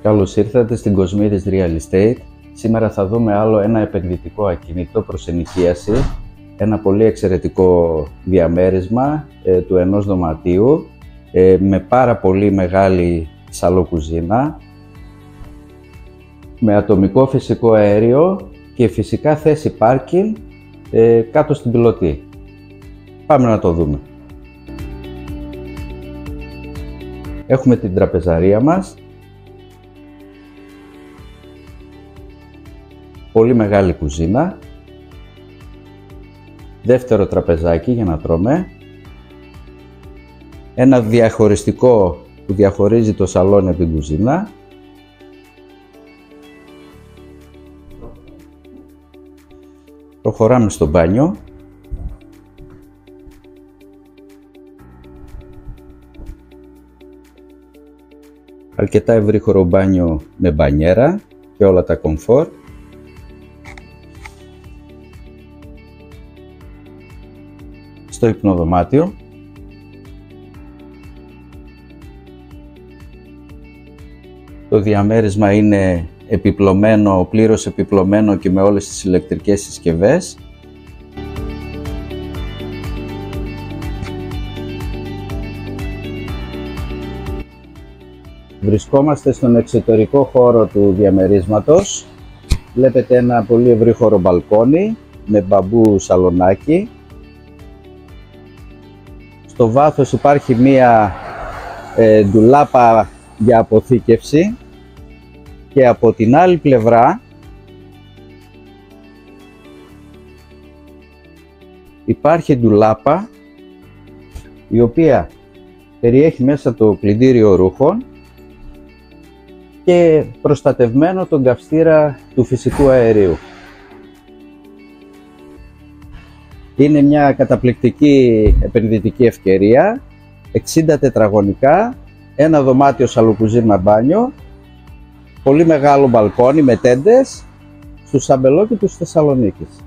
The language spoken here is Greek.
Καλώς ήρθατε στην Κοσμήρης Real Estate. Σήμερα θα δούμε άλλο ένα επενδυτικό ακίνητο προς ενοικίαση. Ένα πολύ εξαιρετικό διαμέρισμα του ενός δωματίου με πάρα πολύ μεγάλη σαλοκουζίνα, με ατομικό φυσικό αέριο και φυσικά θέση πάρκινγκ κάτω στην πιλωτή. Πάμε να το δούμε. Έχουμε την τραπεζαρία μας. Πολύ μεγάλη κουζίνα. Δεύτερο τραπεζάκι για να τρώμε. Ένα διαχωριστικό που διαχωρίζει το σαλόνι από την κουζίνα. Προχωράμε στο μπάνιο. Αρκετά ευρύχωρο μπάνιο με μπανιέρα και όλα τα κομφόρ. Στο υπνοδωμάτιο. Το διαμέρισμα είναι επιπλωμένο, πλήρως επιπλωμένο και με όλες τις ηλεκτρικές συσκευές. Βρισκόμαστε στον εξωτερικό χώρο του διαμερίσματος. Βλέπετε ένα πολύ ευρύχωρο μπαλκόνι με μπαμπού σαλονάκι. Στο βάθος υπάρχει μία ντουλάπα για αποθήκευση και από την άλλη πλευρά υπάρχει ντουλάπα η οποία περιέχει μέσα το πλυντήριο ρούχων και προστατευμένο τον καυστήρα του φυσικού αερίου. Είναι μια καταπληκτική επενδυτική ευκαιρία, 60 τετραγωνικά, ένα δωμάτιο σαλοκουζίνα μπάνιο, πολύ μεγάλο μπαλκόνι με τέντες στους αμπελόκηπους της Θεσσαλονίκης.